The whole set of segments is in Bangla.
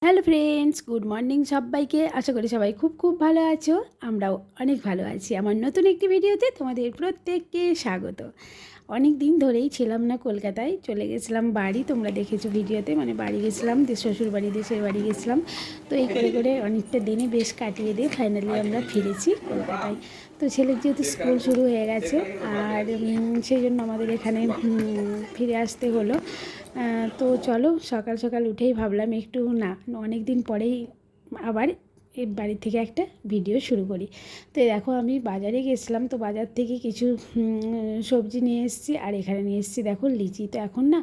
হ্যালো ফ্রেন্ডস, গুড মর্নিং সবাইকে। আশা করি সবাই খুব খুব ভালো আছো। আমরাও অনেক ভালো আছি। আমার নতুন একটি ভিডিওতে তোমাদের প্রত্যেককে স্বাগত। অনেক দিন ধরেই ছিলাম না কলকাতায়, চলে গেছিলাম বাড়ি। তোমরা দেখেছো ভিডিওতে, মানে বাড়ি গেছিলাম, শ্বশুর বাড়ি, দেশের বাড়ি গেছিলাম। তো এই করে করে অনেকটা দিনই বেশ কাটিয়ে দিয়ে ফাইনালি আমরা ফিরেছি কলকাতায়। তো ছেলের যেহেতু স্কুল শুরু হয়ে গেছে, আর সেই জন্য আমাদের এখানে ফিরে আসতে হলো। তো চলো, সকাল সকাল উঠেই ভাবলাম একটু অনেক দিন পরেই আবার এই বাড়ি থেকে একটা ভিডিও শুরু করি। তো দেখো, আমি বাজারে গেছিলাম, তো বাজার থেকে কিছু সবজি নিয়ে এসেছি, আর এখানে নিয়ে এসেছি দেখো লিচি। তো এখন না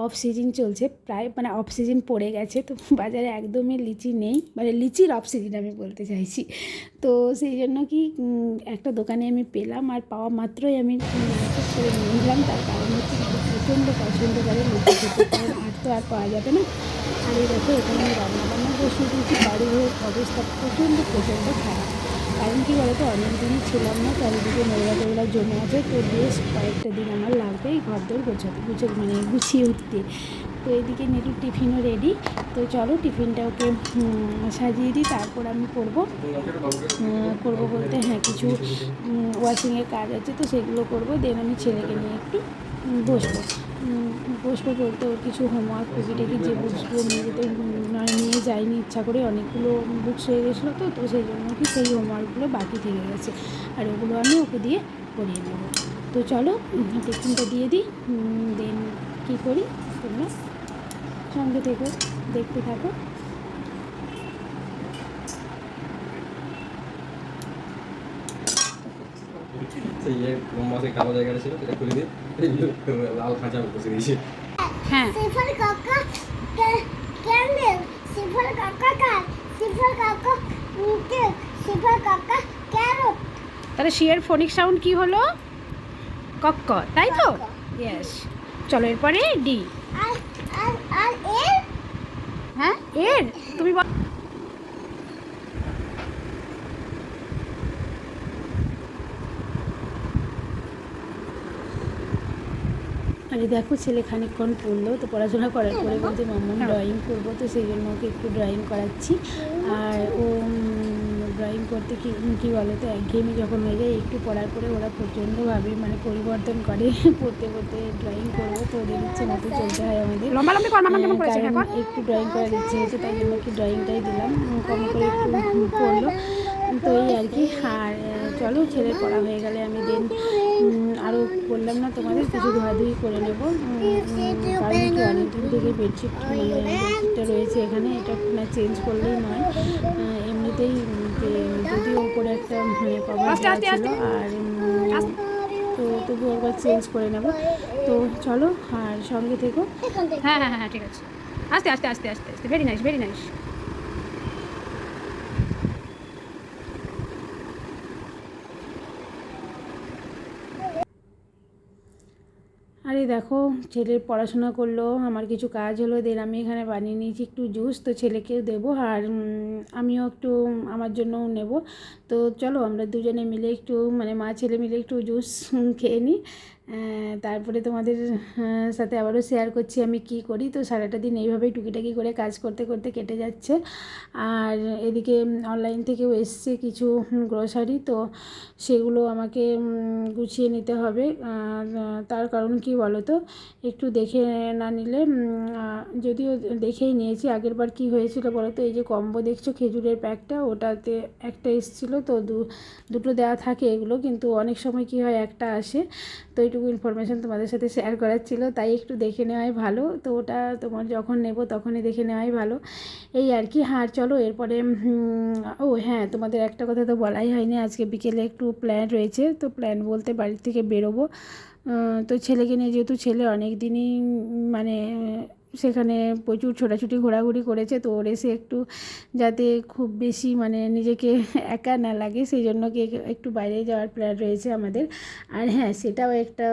অফ সিজন চলছে, প্রায় মানে অফ সিজন পড়ে গেছে, তো বাজারে একদমই লিচি নেই, মানে লিচির অফ সিজন আমি বলতে চাইছি। তো সেই জন্য কি একটা দোকানে আমি পেলাম, আর পাওয়া মাত্রই আমি চট করে নিয়ে নিলাম। তার কারণ হচ্ছে প্রচণ্ড পছন্দ করে লিচি খেতে, কারণ আর পাওয়া যাবে না। আর এই দেখো, এখানে আমি রান্নাবান্না বসিয়ে দিয়েছি। বাড়িঘরের অবস্থা প্রচণ্ড খারাপ। কারণ কি বলতো, অনেক দিনই ছিলাম না, চারিদিকে নোংরা টোংরা জমে আছে। তো বেশ কয়েকটা দিন আমার লাগবে এই ঘরদোর গুছিয়ে উঠতে। তো এদিকে নেটুর টিফিনও রেডি। তো চলো টিফিনটা ওকে সাজিয়ে দিই, তারপর আমি করবো বলতে হ্যাঁ, কিছু ওয়াশিংয়ের কাজ আছে, তো সেগুলো করবো। দেন আমি ছেলেকে নিয়ে একটু বসবো বলতে ওর কিছু হোমওয়ার্ক টুকিটাকি যে বুকসগুলো নিয়ে যেতে নিয়ে যাইনি ইচ্ছা করে, অনেকগুলো বুকস হয়ে গেছিলো। তো সেই জন্য কি সেই হোমওয়ার্কগুলো বাকি থেকে গেছে, আর ওগুলো আমি ওকে দিয়ে করিয়ে নেব। তো চলো টিফিনটা দিয়ে দিই, দেন কী করি তোমরা সঙ্গে থেকো, দেখতে থাকো। সেই মাসে কালো জায়গাটা ছিল সেটা খুলে দিয়ে লাল খাঁচা বসে দিয়েছি। হ্যাঁ, সিফার কাকা কেন সিফার কাকা কার সিফার কাকা কে সিফার কাকা ক্যারট। তাহলে শিয়ের ফোনিক সাউন্ড কি হলো? কক্ক, তাই তো? ইয়েস। চলো এরপরে ডি। আর আর আর এর হ্যাঁ, এর তুমি বল। আরে দেখো, ছেলে খানিকক্ষণ পড়লো, তো পড়াশোনা করার পরে বলতে মাম্মাম ড্রয়িং করবো, তো সেই জন্য ওকে একটু ড্রয়িং করাচ্ছি। আর ও ড্রয়িং করতে কী বলো তো, একঘেয়েমি যখন হয়ে যায়, একটু পড়ার পরে ওরা প্রচণ্ডভাবে মানে পরিবর্তন করে। পড়তে পড়তে ড্রয়িং করবো, তো ওদের ইচ্ছে মতো চলতে হয় আমাদের। কারণ একটু ড্রয়িং করার ইচ্ছে হয়েছে, তাই জন্য কি ড্রয়িংটাই দিলাম, কম করে একটু পড়লো। তো এই আর কি। আর চলো, ছেলের পড়া হয়ে গেলে আমি দেন আরও বললাম না তোমাদের, কিছু ধোয়াধুয়ি করে নেব। কারণ কি অনেকদিন থেকে বেডশিটটা রয়েছে এখানে, এটা না চেঞ্জ করলেই নয়। এমনিতেই যদিও ওপরে একটা মানে কভার দেওয়া ছিল, আর তো তবু একবার চেঞ্জ করে নেব। তো চলো, আর সঙ্গে থেকো। হ্যাঁ হ্যাঁ হ্যাঁ, ঠিক আছে। আস্তে আস্তে আস্তে আস্তে আস্তে, ভেরি নাইস, ভেরি নাইস। আরে দেখো, ছেলের পড়াশোনা করলো, আমার কিছু কাজ হলো, দেন আমি এখানে বানিয়ে নিয়েছি একটু জুস, তো ছেলেকেও দেবো, আর আমিও একটু আমার জন্যও নেব। তো চলো আমরা দুজনে মিলে একটু মানে মা ছেলে মিলে একটু জুস খেয়ে নিই। তারপরে তোমাদের সাথে আবারও শেয়ার করছি আমি কি করি। তো সারাটা দিন এইভাবেই টুকিটাকি করে কাজ করতে করতে কেটে যাচ্ছে। আর এদিকে অনলাইন থেকেও এসছে কিছু গ্রোসারি, তো সেগুলো আমাকে গুছিয়ে নিতে হবে। আর তার কারণ কি বলো তো, একটু দেখে না নিলে, যদিও দেখেই নিয়েছি, আগেরবার কি হয়েছিল বলো তো, এই যে কম্বো দেখছো খেজুরের প্যাকটা, ওটাতে একটা এসেছিলো, তো দুটো দেওয়া থাকে এগুলো, কিন্তু অনেক সময় কি হয় একটা আসে। তো এইটুকু ইনফরমেশান তোমাদের সাথে শেয়ার করার ছিল, তাই একটু দেখে নেওয়াই ভালো। তো ওটা তোমার যখন নেব তখনই দেখে নেওয়াই ভালো, এই আর কি। হ্যাঁ চলো এরপরে, ও হ্যাঁ, তোমাদের একটা কথা তো বলাই হয়নি, আজকে বিকেলে একটু প্ল্যান রয়েছে। তো প্ল্যান বলতে বাড়ি থেকে বেরোবো। তো ছেলেকে নিয়ে, যেহেতু ছেলে অনেক দিনই মানে সেখানে প্রচুর ছোটাছুটি ঘোরাঘুরি করেছে, তো ওর এসে একটু যাতে খুব বেশি মানে নিজেকে একা না লাগে, সেই জন্য কি একটু বাইরে যাওয়ার প্ল্যান রয়েছে আমাদের। আর হ্যাঁ, সেটাও একটা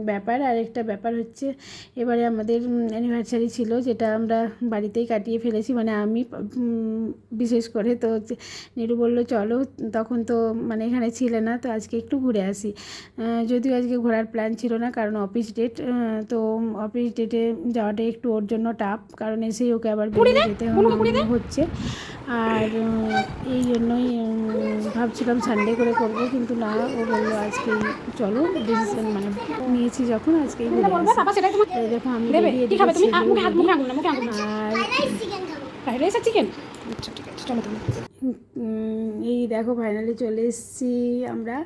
ব্যাপার। আর একটা ব্যাপার হচ্ছে, এবারে আমাদের অ্যানিভার্সারি ছিল, যেটা আমরা বাড়িতেই কাটিয়ে ফেলেছি, মানে আমি বিশেষ করে। তো নিরু বললো চলো, তখন তো মানে এখানে ছিলে না, তো আজকে একটু ঘুরে আসি। যদিও আজকে ঘোরার প্ল্যান ছিল না, কারণ অফিস ডেট, তো অফিস ডেটে যাওয়াটা একটু ওর জন্য টাফ, কারণ এসেই ওকে আবার বেরিয়ে যেতে হচ্ছে। আর এই জন্যই ভাবছিলাম সানডে করে করব, কিন্তু না, ও বললো আজকেই চলো, ডিসিশন মানে নিয়েছি যখন আজকেই ঘুরে আসি। এই দেখো আমি ready এদিকে ছেলে আর ফ্রাইড রাইস আর চিকেন। আচ্ছা ঠিক আছে, চলো তাহলে। এই দেখো ফাইনালি চলে এসেছি আমরা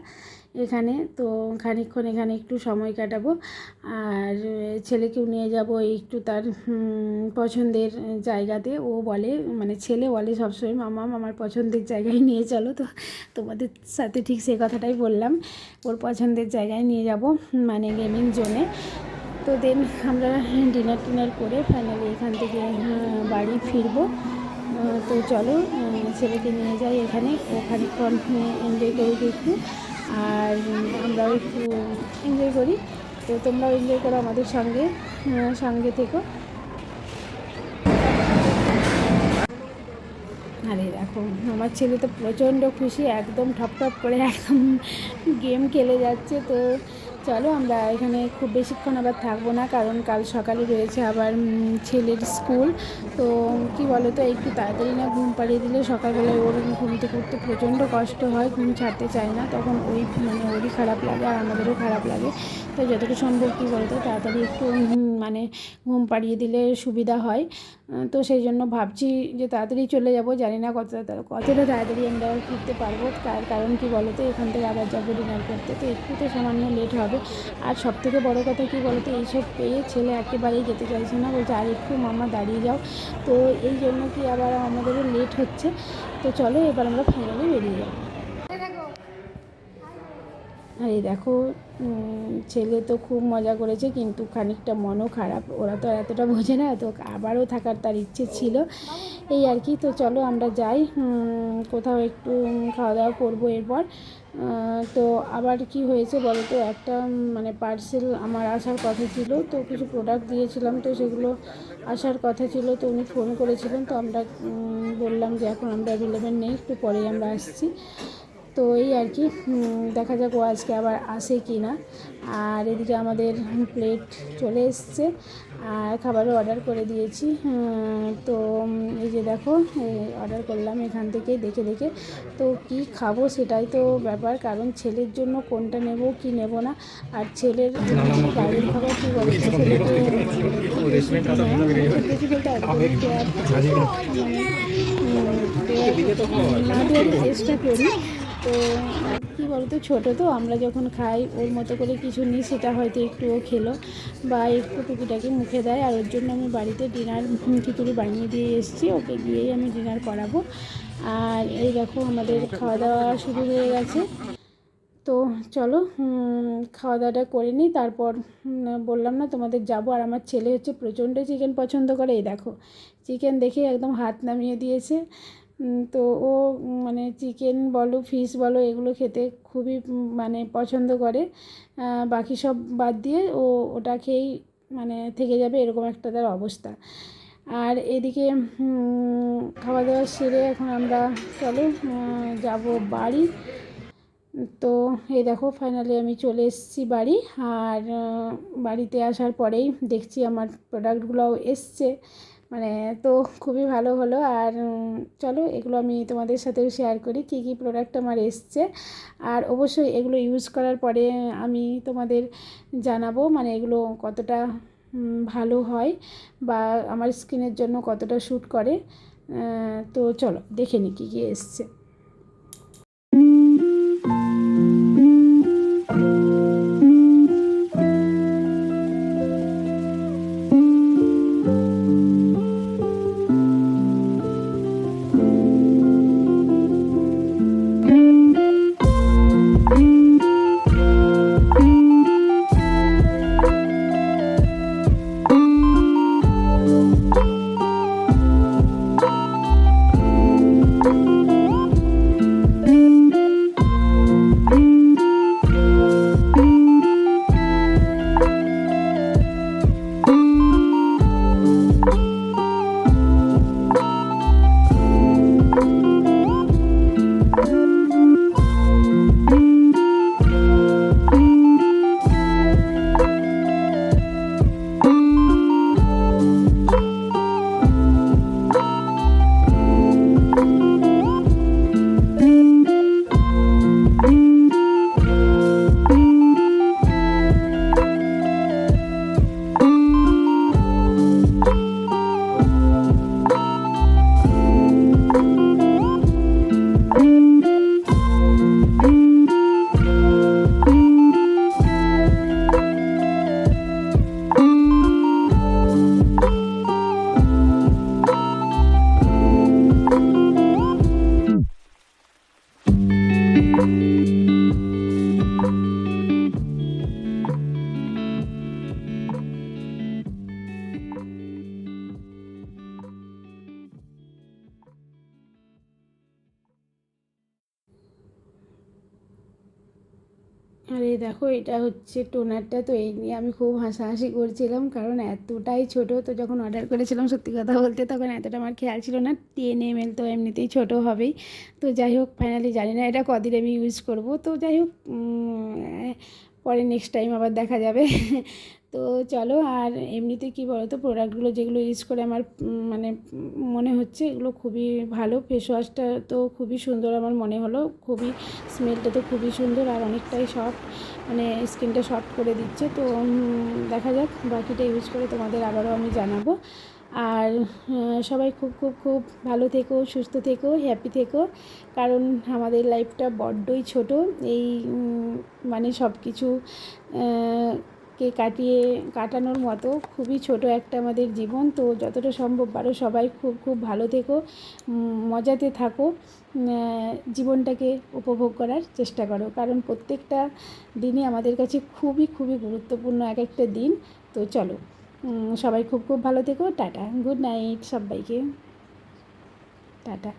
এখানে। তো খানিকক্ষণ এখানে একটু সময় কাটাবো, আর ছেলেকেও নিয়ে যাব একটু তার পছন্দের জায়গাতে। ও বলে, মানে ছেলে বলে সবসময়, মামা আমার পছন্দের জায়গায় নিয়ে চলো। তো তোমাদের সাথে ঠিক সেই কথাটাই বললাম, ওর পছন্দের জায়গায় নিয়ে যাব, মানে গেমিং জোনে। তো দেন আমরা ডিনার করে ফাইনালি এখান থেকে বাড়ি ফিরবো। তো চলো ছেলেকে নিয়ে যাই এখানে, ও খানিকক্ষণ এনজয় করুক একটু, আর আমরাও একটু এনজয় করি। তো তোমরাও এনজয় করো আমাদের সঙ্গে থেকো। আরে দেখো আমার ছেলে তো প্রচণ্ড খুশি, একদম ঠপ করে একদম গেম খেলে যাচ্ছে। তো চলো আমরা এখানে খুব বেশিক্ষণ আবার থাকবো না, কারণ কাল সকালে রয়েছে আবার ছেলের স্কুল। তো কি বলো তো, একটু তাড়াতাড়ি না ঘুম পাড়িয়ে দিলে সকালবেলায় ওর ঘুম থেকে উঠতে প্রচণ্ড কষ্ট হয়, ঘুম ছাড়তে চায় না, তখন মানে ওরই খারাপ লাগে আর আমাদেরও খারাপ লাগে। তো যতটা সম্ভব কী বলো তো, তাড়াতাড়ি একটু মানে ঘুম পাড়িয়ে দিলে সুবিধা হয়। তো সেই জন্য ভাবছি যে তাড়াতাড়ি চলে যাব, জানি না কতটা তাড়াতাড়ি আমরা ফিরতে পারবো। তার কারণ কি বলো তো, এখান থেকে আবার যাবো ডিনার করতে, তো একটু তো সামান্য লেট হবে। আর সবথেকে বড় কথা কি বলো তো, এইসব পেয়ে ছেলে একেবারেই যেতে চাইছে না, বলছে আর একটু মামা দাঁড়িয়ে যাও। তো এই জন্য কি আবার আমাদেরও লেট হচ্ছে। তো চলো এবার আমরা ফাইনালি বেরিয়ে যাবো। আর এই দেখো ছেলে তো খুব মজা করেছে, কিন্তু খানিকটা মনও খারাপ, ওরা তো এতটা বোঝে না, তো আবারও থাকার তার ইচ্ছে ছিল, এই আর কি। তো চলো আমরা যাই, কোথাও একটু খাওয়া দাওয়া করবো এরপর। তো আবার কি হয়েছে বলো তো, একটা মানে পার্সেল আমার আসার কথা ছিল, তো কিছু প্রোডাক্ট দিয়েছিলাম, তো সেগুলো আসার কথা ছিল। তো উনি ফোন করেছিলেন, তো আমরা বললাম যে এখন আমরা অ্যাভেলেবেল নেই, একটু পরেই আমরা আসছি। তো এই আর কি, দেখা যাক ও আজকে আবার আসে কি না। আর এদিকে আমাদের প্লেট চলে এসছে, আর খাবারও অর্ডার করে দিয়েছি। তো এই যে দেখো অর্ডার করলাম এখান থেকে দেখে। তো কি খাবো সেটাই তো ব্যাপার, কারণ ছেলের জন্য কোনটা নেব কি নেব না। আর ছেলের বাইরের খাবার কী বলে, না দেওয়ার চেষ্টা করি। তো কী বলতো, ছোটো তো, আমরা যখন খাই ওর মতো করে কিছু নিই, সেটা হয়তো একটুও খেলো বা একটু টুকিটাকি মুখে দেয়। আর ওর জন্য আমি বাড়িতে ডিনার খিচুড়ি বানিয়ে দিয়ে এসেছি, ওকে গিয়েই আমি ডিনার করাবো। আর এই দেখো আমাদের খাওয়া দাওয়া শুরু হয়ে গেছে। তো চলো খাওয়া দাওয়াটা করে নিই, তারপর বললাম না তোমাদের যাবো। আর আমার ছেলে হচ্ছে প্রচণ্ড চিকেন পছন্দ করে, এই দেখো চিকেন দেখে একদম হাত নামিয়ে দিয়েছে। তো ও মানে চিকেন বলো ফিশ বলো এগুলো খেতে খুবই মানে পছন্দ করে, বাকি সব বাদ দিয়ে ও ওটা খেয়েই মানে থেকে যাবে, এরকম একটা তার অবস্থা। আর এদিকে খাওয়া দাওয়া সেরে এখন আমরা চলো যাব বাড়ি। তো এই দেখো ফাইনালি আমি চলে এসেছি বাড়ি। আর বাড়িতে আসার পরেই দেখছি আমার প্রোডাক্টগুলোও এসছে, মানে তো খুবই ভালো হলো। আর চলো এগুলো আমি তোমাদের সাথেও শেয়ার করি, কী কী প্রোডাক্ট আমার এসছে। আর অবশ্যই এগুলো ইউজ করার পরে আমি তোমাদের জানাবো, মানে এগুলো কতটা ভালো হয় বা আমার স্কিনের জন্য কতটা শ্যুট করে। তো চলো দেখে নিই কী কী এসছে। আর এই দেখো এটা হচ্ছে টোনারটা, তো এই নিয়ে আমি খুব হাসাহাসি করছিলাম কারণ এতটাই ছোট। তো যখন অর্ডার করেছিলাম সত্যি কথা বলতে তখন এতটা আমার খেয়াল ছিল না, 10 ml তো এমনিতেই ছোট হবেই। তো যাই হোক ফাইনালি জানি না এটা কদিন আমি ইউজ করব, তো যাই হোক পরে নেক্সট টাইম আবার দেখা যাবে। তো চলো, আর এমনিতে কী বলো তো, প্রোডাক্টগুলো যেগুলো ইউজ করে আমার মানে মনে হচ্ছে এগুলো খুবই ভালো। ফেস ওয়াশটা তো খুবই সুন্দর আমার মনে হলো, খুবই স্মেলটা তো খুবই সুন্দর আর অনেকটাই সফট, মানে স্কিনটা সফট করে দিচ্ছে। তো দেখা যাক, বাকিটা ইউজ করে তোমাদের আবারও আমি জানাবো। আর সবাই খুব খুব খুব ভালো থেকো, সুস্থ থেকো, হ্যাপি থেকো, কারণ আমাদের লাইফটা বড্ডই ছোট। এই মানে সব কিছু কে কাটানোর মতো খুবই ছোট একটা আমাদের জীবন। তো যতটা সম্ভব পারো সবাই খুব খুব ভালো থেকো, মজাতে থাকো, জীবনটাকে উপভোগ করার চেষ্টা করো, কারণ প্রত্যেকটা দিনই আমাদের কাছে খুবই খুবই গুরুত্বপূর্ণ এক একটা দিন। তো চলো, সবাই খুব খুব ভালো থেকো, টাটা, গুড নাইট সবাইকে, টাটা।